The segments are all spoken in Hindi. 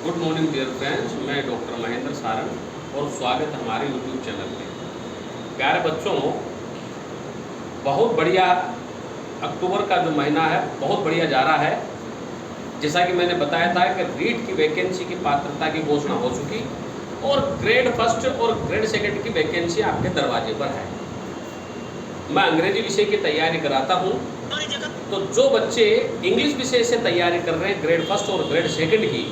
गुड मॉर्निंग डियर फ्रेंड्स, मैं डॉक्टर महेंद्र सारण और स्वागत है हमारे यूट्यूब चैनल पे। प्यारे बच्चों, बहुत बढ़िया अक्टूबर का जो महीना है बहुत बढ़िया जा रहा है। जैसा कि मैंने बताया था कि रीट की वैकेंसी की पात्रता की घोषणा हो चुकी और ग्रेड फर्स्ट और ग्रेड सेकंड की वैकेंसी आपके दरवाजे पर है। मैं अंग्रेजी विषय की तैयारी कराता हूँ, तो जो बच्चे इंग्लिश विषय से तैयारी कर रहे हैं ग्रेड फर्स्ट और ग्रेड सेकंड की,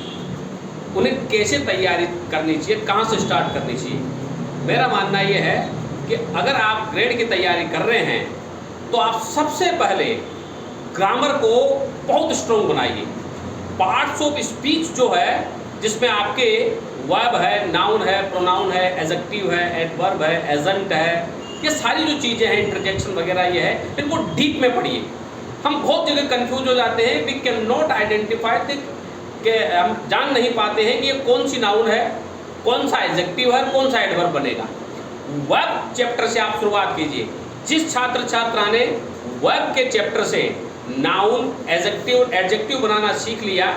उन्हें कैसे तैयारी करनी चाहिए, कहाँ से स्टार्ट करनी चाहिए। मेरा मानना यह है कि अगर आप ग्रेड की तैयारी कर रहे हैं तो आप सबसे पहले ग्रामर को बहुत स्ट्रॉन्ग बनाइए। पार्ट्स ऑफ स्पीच जो है, जिसमें आपके वर्ब है, नाउन है, प्रोनाउन है, एडजेक्टिव है, एडवर्ब है, एजेंट है, ये सारी जो चीज़ें हैं, इंटरजेक्शन वगैरह ये है, इनको डीप में पढ़िए। हम बहुत जगह कंफ्यूज हो जाते हैं, वी कैन नॉट आइडेंटिफाई कि हम जान नहीं पाते हैं कि ये कौन सी नाउन है, कौन सा एडजेक्टिव है, कौन सा एडवर्ब बनेगा। वर्ब चैप्टर से आप शुरुआत कीजिए। जिस छात्र छात्रा ने वर्ब के चैप्टर से नाउन, एडजेक्टिव बनाना सीख लिया,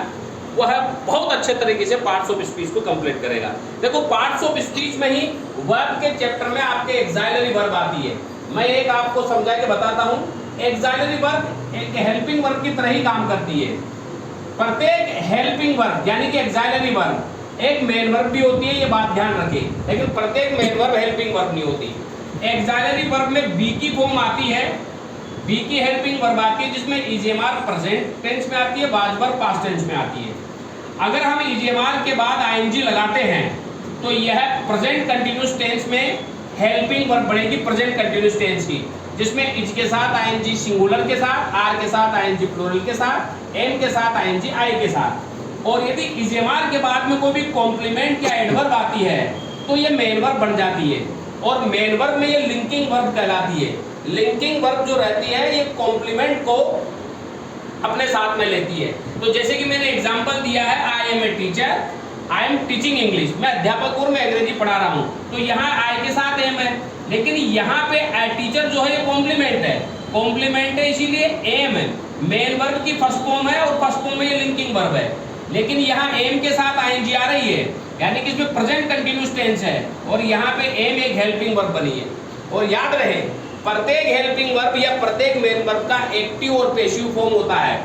वह बहुत अच्छे तरीके से पार्ट्स ऑफ स्पीच को कंप्लीट करेगा। देखो, पार्ट्स ऑफ स्पीच में ही वर्ब के चैप्टर में आपके एक्साइलरी वर्ब आती है। मैं एक आपको समझा के बताता हूँ। एक्साइलरी वर्ब एक हेल्पिंग वर्ब की तरह ही काम करती है। प्रत्येक हेल्पिंग वर्ब यानी कि एक्साइलरी वर्ब एक मेन वर्ब भी होती है, ये बात ध्यान रखें, लेकिन प्रत्येक मेन वर्ब हेल्पिंग वर्ब नहीं होती। एक्साइलरी वर्ब में बी की फॉर्म आती है, बी की हेल्पिंग वर्ब आती है, जिसमें इजेमार प्रेजेंट टेंस में आती है, बाज वर्ब पास्ट टेंस में आती है। अगर हम इजेमार के बाद आईएनजी लगाते हैं तो यह प्रेजेंट कंटिन्यूअस टेंस में हेल्पिंग वर्ब बनेगी, प्रेजेंट कंटिन्यूअस टेंस की, जिसमें इज के साथ आईएनजी सिंगुलर के साथ, आर के साथ आईएनजी प्लूरल के साथ, एम के साथ आईएनजी आई के साथ। और यदि इजेमार के बाद में कोई भी कॉम्प्लीमेंट या एडवर्ब आती है तो ये मेन वर्ब बन जाती है, और मेन वर्ब में ये लिंकिंग वर्ब कहलाती है। लिंकिंग वर्ब जो रहती है ये कॉम्प्लीमेंट को अपने साथ में लेती है। तो जैसे कि मैंने एग्जांपल दिया है, I am a teacher, I am teaching English, मैं अध्यापक और मैं अंग्रेजी पढ़ा रहा हूँ, तो यहाँ आई के साथ एम है, लेकिन यहाँ पे आई टीचर जो है ये कॉम्प्लीमेंट है, कॉम्प्लीमेंट है, इसीलिए एम है मेन वर्ब की फर्स्ट फॉर्म है और फर्स्ट फॉर्म में ये लिंकिंग वर्ब है। लेकिन यहाँ एम के साथ आईएनजी आ रही है, यानी कि इसमें प्रेजेंट कंटिन्यूअस टेंस है, और यहाँ पे एम एक हेल्पिंग वर्ब बनी है। और याद रहे, प्रत्येक हेल्पिंग वर्ब या प्रत्येक मेन वर्ब का एक्टिव और पैसिव फॉर्म होता है।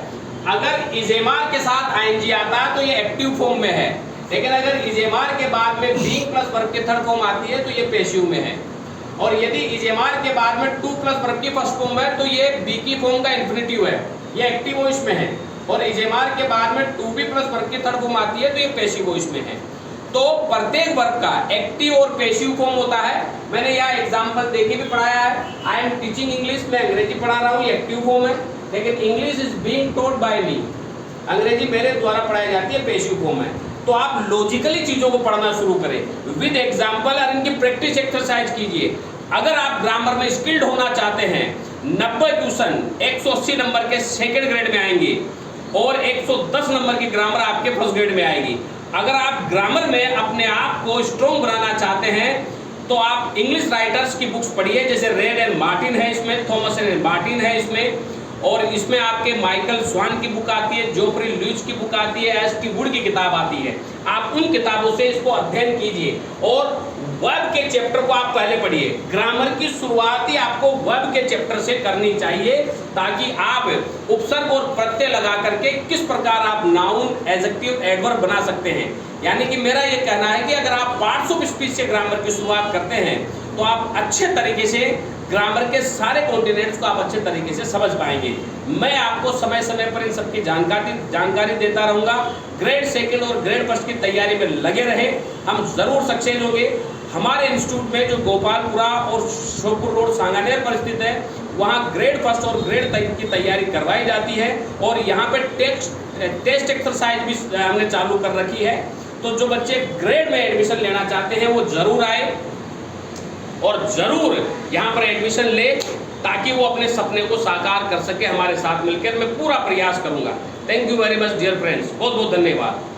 अगर इजेमार के साथ आईएनजी आता है तो ये एक्टिव फॉर्म में है, लेकिन अगर इजेमार के बाद में बीइंग प्लस वर्ब की थर्ड फॉर्म आती है तो ये पैसिव में है। और यदि इजेमार के बाद में टू प्लस वर्ब की फर्स्ट फॉर्म है तो ये बी की फॉर्म का इन्फिनिटिव है, ये एक्टिव वॉइस में है। और इजेमार के बाद में टू बी प्लस वर्ब की थर्ड फॉर्म आती है तो ये पैसिव वॉइस में है। तो प्रत्येक वर्ब का एक्टिव और पैसिव फॉर्म होता है। मैंने यहाँ एग्जांपल देके भी पढ़ाया है। आई एम टीचिंग इंग्लिश, मैं अंग्रेजी पढ़ा रहा हूँ, ये एक्टिव फॉर्म है, लेकिन English is being taught by me, अंग्रेजी मेरे द्वारा पढ़ाई जाती है, पैसिव फॉर्म है। तो आप लॉजिकली चीजों को पढ़ना शुरू करें विद एग्जाम्पल, और इनकी प्रैक्टिस एक्सरसाइज कीजिए। अगर आप ग्रामर में स्किल्ड होना चाहते हैं, 90 क्वेश्चन 180 नंबर के सेकंड ग्रेड में आएंगे और 110 नंबर की ग्रामर आपके फर्स्ट ग्रेड में आएगी। अगर आप ग्रामर में अपने आप को स्ट्रॉन्ग बनाना चाहते हैं तो आप इंग्लिश राइटर्स की बुक्स पढ़िए, जैसे रेड एंड मार्टिन है इसमें, थॉमस एंड मार्टिन है इसमें, और इसमें आपके माइकल स्वान की बुक आती है, जोफ्री लुईस की बुक आती है, एस टी वुड की किताब आती है। आप उन किताबों से इसको अध्ययन कीजिए और वर्ब के चैप्टर को आप पहले पढ़िए। ग्रामर की शुरुआत ही आपको वर्ब के चैप्टर से करनी चाहिए, ताकि आप उपसर्ग और प्रत्यय लगा करके किस प्रकार आप नाउन, एडजेक्टिव, एडवर्ब बना सकते हैं। यानी कि मेरा ये कहना है कि अगर आप पार्ट्स ऑफ स्पीच से ग्रामर की शुरुआत करते हैं तो आप अच्छे तरीके से ग्रामर के सारे कॉन्टिनेंट्स को आप अच्छे तरीके से समझ पाएंगे। मैं आपको समय समय पर इन सबकी जानकारी देता रहूँगा। ग्रेड सेकंड और ग्रेड फर्स्ट की तैयारी में लगे रहे, हम जरूर सक्सेस होंगे। हमारे इंस्टीट्यूट में जो गोपालपुरा और श्योपुर रोड सांगानेर पर स्थित है, वहाँ ग्रेड फर्स्ट और ग्रेड की तैयारी करवाई जाती है, और यहाँ पे टेस्ट एक्सरसाइज भी हमने चालू कर रखी है। तो जो बच्चे ग्रेड में एडमिशन लेना चाहते हैं वो जरूर आए और जरूर यहाँ पर एडमिशन ले, ताकि वो अपने सपने को साकार कर सके। हमारे साथ मिलकर मैं पूरा प्रयास करूंगा। Thank you very much dear friends, बहुत बहुत धन्यवाद।